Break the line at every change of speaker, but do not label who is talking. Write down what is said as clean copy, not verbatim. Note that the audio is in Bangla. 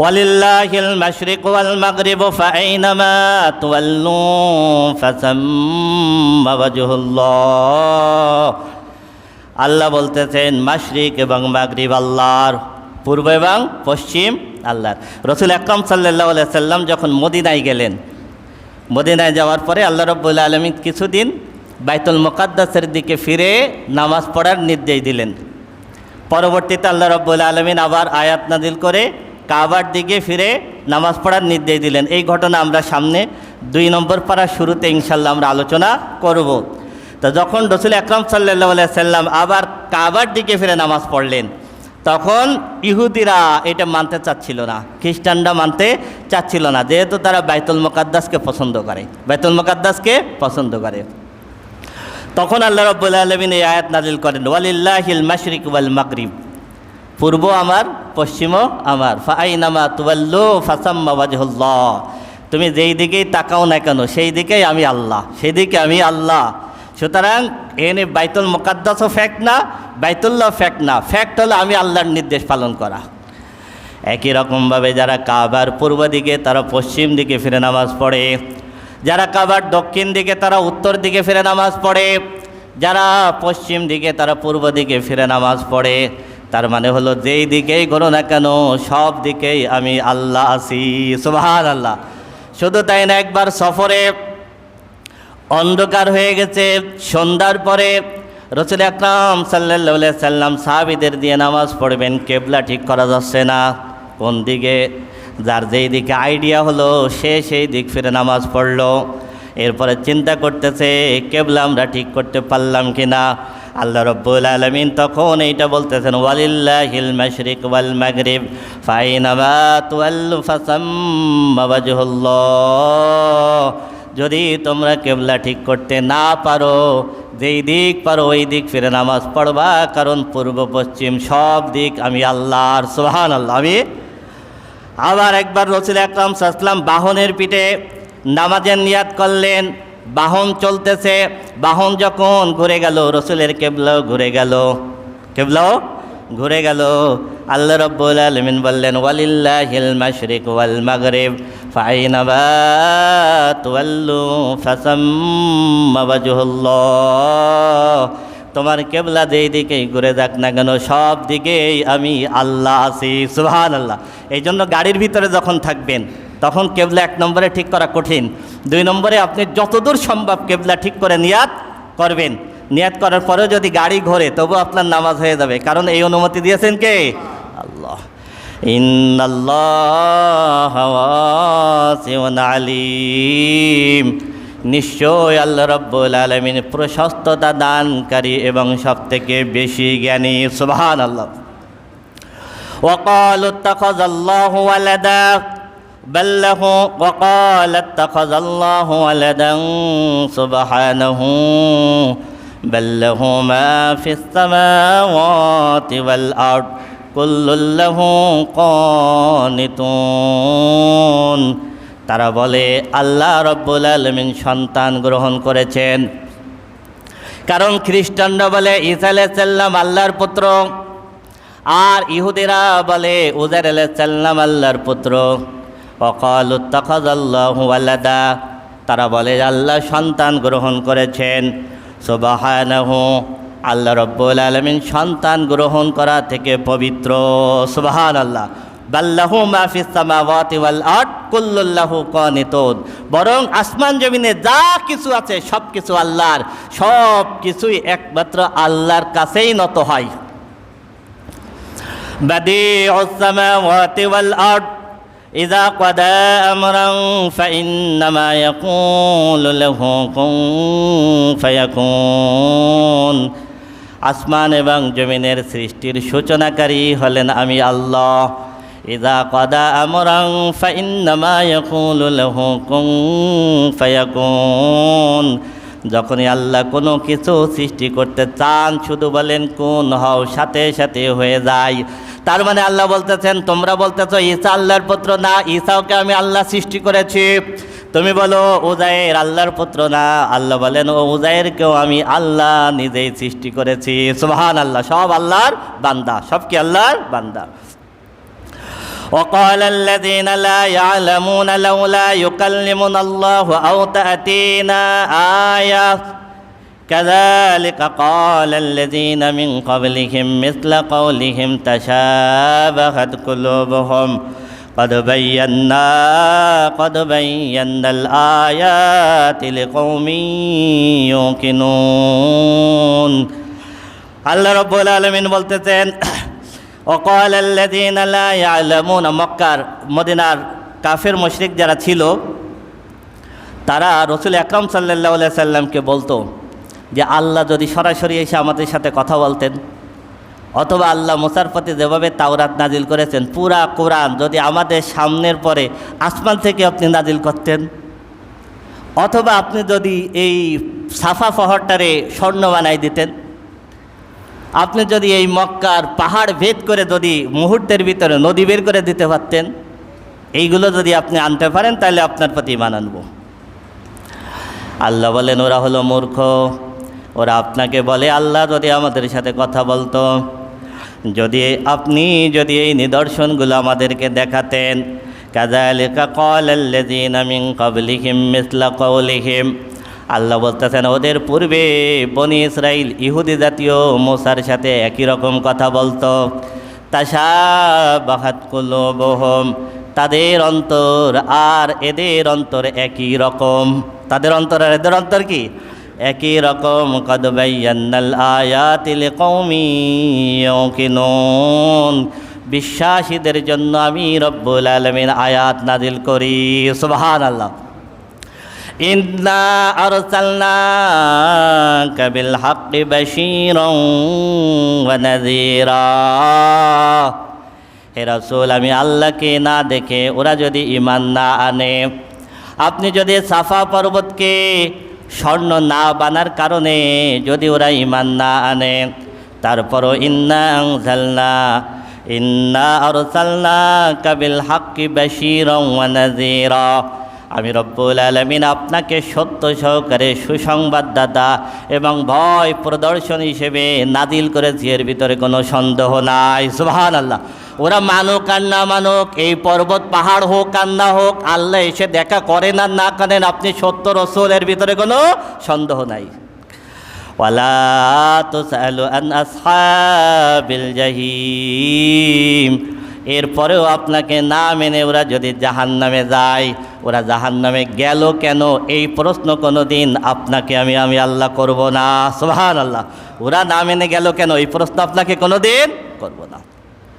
ওয়ালিল্লাহিল মাশরিকু ওয়াল মাগরিবু ফাআইনামা তুওয়াল্লু ফাসাম্মা ওয়াজহুল্লাহ। আল্লাহ বলতেছেন মাশরিক এবং মাগরিব আল্লাহর, পূর্ব এবং পশ্চিম আল্লাহর। রাসূল আকরাম সাল্লাল্লাহু আলাইহি সাল্লাম যখন মদিনায় গেলেন, মদিনায় যাওয়ার পরে আল্লাহ রাব্বুল আলামিন কিছুদিন বাইতুল মুকাদ্দাসের দিকে ফিরে নামাজ পড়ার নির্দেশ দিলেন। পরবর্তীতে আল্লাহ রাব্বুল আলামিন আবার আয়াত নাজিল করে কাবার দিকে ফিরে নামাজ পড়ার নির্দেশ দিলেন। এই ঘটনা আমরা সামনে 2 নম্বর পারার শুরুতে ইনশাল্লাহ আমরা আলোচনা করব। তো যখন রাসূল আকরাম সাল্লাল্লাহু আলাইহি সাল্লাম আবার কাবার দিকে ফিরে নামাজ পড়লেন, তখন ইহুদিরা এটা মানতে চাচ্ছিল না, খ্রিস্টানরা মানতে চাচ্ছিল না, যেহেতু তারা বাইতুল মুকাদ্দাসকে পছন্দ করে, বাইতুল মুকাদ্দাসকে পছন্দ করে। তখন আল্লাহ রাব্বুল আলামিন এই আয়াত নাজিল করেন, ওয়ালিল্লাহিল মাশরিক ওয়াল মাগরিব, পূর্ব আমার পশ্চিমও আমার, ফাআইনামা তুওয়াল্লু ফাসাম্মা ওয়াজহুল্লাহ, তুমি যেই দিকেই তাকাও না কেন সেই দিকেই আমি আল্লাহ, সেই দিকে আমি আল্লাহ। সুতরাং এনে বাইতুল মুকাদ্দাসও ফ্যাক্ট না, বাইতুল্লাহ ফ্যাক্ট না, ফ্যাক্ট হলো আমি আল্লাহর নির্দেশ পালন করা। একই রকমভাবে যারা কাবার পূর্ব দিকে তারা পশ্চিম দিকে ফিরে নামাজ পড়ে, যারা কাবার দক্ষিণ দিকে তারা উত্তর দিকে ফিরে নামাজ পড়ে, যারা পশ্চিম দিকে তারা পূর্ব দিকে ফিরে নামাজ পড়ে। তার মানে হলো যেই দিকেই করো না কেন সব দিকেই আমি আল্লাহ আছি। সুবহানাল্লাহ। শুধু তাই না, একবার সফরে অন্ধকার হয়ে গেছে, সন্ধ্যার পরে রাসূল আকরাম সাল্লাল্লাহু আলাইহি সাল্লাম সাহাবীদের দিয়ে নামাজ পড়বেন, কেবলা ঠিক করা যাচ্ছে না কোন দিকে, যার যেই দিকে আইডিয়া হলো সে সেই দিক ফিরে নামাজ পড়লো। এরপরে চিন্তা করতেছে কেবলা আমরা ঠিক করতে পারলাম কিনা। আল্লাহ রাব্বুল আলামিন তখন এইটা বলতেছেন, ওয়ালিল্লাহিল মাশরিক ওয়াল মাগরিব ফাআইনামা তুওয়াল্লু ফাসাম্মা ওয়াজহুল্লাহ। যদি তোমরা কেবলা ঠিক করতে না পারো, যেই দিক পারো ওই দিক ফিরে নামাজ পড়বা, কারণ পূর্ব পশ্চিম সব দিক আমি আল্লাহর। সুবহানাল্লাহ। আমি আবার একবার রাসূল আকরাম সাল্লাল্লাহু আলাইহি ওয়াসাল্লাম বাহনের পিঠে নামাজের নিয়াত করলেন, বাহন চলতেছে, বাহন যখন ঘুরে গেল রাসূলের কেবলাও ঘুরে গেল, কেবলাও ঘুরে গেল। আল্লাহ রাব্বুল আলামিন বললেন, ওয়ালিল্লাহিল মাশরিক ওয়াল মাগরিব ফাআইনামা তুওয়াল্লু ফাসাম্মা ওয়াজহুল্লাহ। তোমার কেবলা যেই দিকেই ঘুরে যাক না কেন সব দিকেই আমি আল্লাহ আছি। সুবহানাল্লাহ। এই জন্য গাড়ির ভিতরে যখন থাকবেন তখন কেবলা 1 নম্বরে ঠিক করা কঠিন, 2 নম্বরে আপনি যতদূর সম্ভব কেবলা ঠিক করে নিয়াত করবেন। নিয়াত করার পরেও যদি গাড়ি ঘোরে তবু আপনার নামাজ হয়ে যাবে, কারণ এই অনুমতি দিয়েছেন কে? আল্লাহ। ইন্নাল্লাহা ওয়াসিউন আলিম, নিশ্চয় আল্লাহ রাব্বুল আলামিন প্রশস্ততা দানকারী এবং সবথেকে বেশি জ্ঞানী। সুবহানাল্লাহ। ওয়াকালু ইত্তাখাযাল্লাহু ওয়ালাদা بل له وقال اتخذ الله ولدا سبحانه بل له ما في السماوات والأرض كل له قانتون। তারা বলে আল্লাহ রাব্বুল আলামিন সন্তান গ্রহণ করেছেন, কারণ খ্রিস্টানরা বলে ঈসা আলাইহিস সালাম আল্লাহর পুত্র, আর ইহুদিরা বলে উযাইর আলাইহিস সালাম আল্লাহর পুত্র। ওয়াকালু ইত্তাখাযাল্লাহু ওয়ালাদা, তারা বলে আল্লাহ সন্তান গ্রহণ করেছেন। সুবহানাহু, আল্লাহ রাব্বুল আলামিন সন্তান গ্রহণ করা থেকে পবিত্র। সুবহানাল্লাহ। বাল্লাহু মা ফিস সামাওয়াতি ওয়াল আরদ কুল্লুল লাহু কানিতুন, বরং আসমান জমিনে যা কিছু আছে সব কিছু আল্লাহর, সব কিছুই একমাত্র আল্লাহর কাছেই নত হয়। বাদিউস সামাওয়াতি ওয়াল আরদ ইযা ক্বাদা আমরান ফাইন্নামা ইয়াকুলু লাহু কুন ফায়াকুন। আসমান এবং জমিনের সৃষ্টির সূচনাকারী হলেন আমি আল্লাহ। ইযা ক্বাদা আমরান ফাইন্নামা ইয়াকুলু লাহু কুন ফায়াকুন। যখনই আল্লাহ কোনো কিছু সৃষ্টি করতে চান শুধু বলেন কুন হও, সাথে সাথে হয়ে যায়। তার মানে আল্লাহ বলতেছেন, তোমরা বলতেছো ঈসা আল্লাহর পুত্র না, ঈসাকে আমি আল্লাহ সৃষ্টি করেছি। তুমি বলো উযাইর আল্লাহর পুত্র না, আল্লাহ বলেন ও উযাইরকেও আমি আল্লাহ নিজেই সৃষ্টি করেছি। সুবহানাল্লাহ। সব আল্লাহর বান্দা, সব কি আল্লাহর বান্দা। وقال الذين لا يعلمون لولا يكلمنا الله أو تأتينا آية كذلك قال الذين من قبلهم مثل قولهم تشابهت قلوبهم قد بينا الآيات لقوم يوقنون আল্লাহ রাব্বুল আলামিন বলতেছেন وقال الذين لا يعلمون মক্কার মদিনার কাফের মুশরিক যারা ছিল তারা রাসূল আকরাম সাল্লাল্লাহু আলাইহি সাল্লামকে বলতো যে আল্লাহ যদি সরাসরি এসে আমাদের সাথে কথা বলতেন, অথবা আল্লাহ মুসার প্রতি যেভাবে তাওরাত নাজিল করেছেন পুরা কোরআন যদি আমাদের সামনের পরে আসমান থেকে আপনি নাজিল করতেন, অথবা আপনি যদি এই সাফা পাহাড়টারে স্বর্ণ বানাই দিতেন, আপনি যদি এই মক্কার পাহাড় ভেদ করে যদি মুহূর্তের ভিতরে নদী বের করে দিতে পারতেন, এইগুলো যদি আপনি আনতে পারেন তাহলে আপনার প্রতি ঈমান আনবো। আল্লাহ বলেন ওরা হলো মূর্খ, ওরা আপনাকে বলে আল্লাহ যদি আমাদের সাথে কথা বলতো, আপনি যদি এই নিদর্শনগুলো আমাদেরকে দেখাতেন। কাযালিকা ক্বালাল্লাযীনা মিন ক্বাবলিহিম মিসলা ক্বাউলিহিম, আল্লাহ বলতেছেন ওদের পূর্বে বনি ইসরাইল ইহুদি জাতীয় মুসার সাথে একই রকম কথা বলতো। তাশাবাহাত কুলুবুহুম, তাদের অন্তর আর এদের অন্তর একই রকম। তাদের অন্তর আর এদের অন্তর কি একই রকম। কদ বায়্যানাল আয়াতি লিকৌমি ইউকিনুন, বিশ্বাসীদের জন্য আমি রব্বুল আলামিন আয়াত নাজিল করি। সুবহানাল্লাহ। ইন্না আরসালনাকা বিল হাক্কি বাশীরান ওয়া নাযীরা, হে রাসূল আমি আল্লাহকে না দেখে ওরা যদি ঈমান না আনে, আপনি যদি সাফা পর্বতকে স্বর্ণ না বানার কারণে যদি ওরা ঈমান না আনে, তারপরও ইন্না আরসালনাকা বিল হাক্কি বাশীরান ওয়া নাযীরা, আমি রব্বুল আলামিন আপনাকে সত্য সহকারে সুসংবাদদাতা এবং ভয় প্রদর্শন হিসেবে নাজিল করেছি, এর ভিতরে কোনো সন্দেহ নাই। সুবহানাল্লাহ। ওরা মানুক আর না মানুক, এই পর্বত পাহাড় হোক আর না হোক, আল্লাহ এসে দেখা করেন আর না করেন, আপনি সত্য রসূল, এর ভিতরে কোনো সন্দেহ নাই। ওয়ালা তুসআলু আন আসহাবিল জাহিম, এরপরেও আপনাকে না মেনে ওরা যদি জাহান্নামে যায়, ওরা জাহান্নামে গেল কেন এই প্রশ্ন কোনো দিন আপনাকে আমি আল্লাহ করব না। সুবহানাল্লাহ। ওরা না মেনে গেল কেন এই প্রশ্ন আপনাকে কোনো দিন করব না।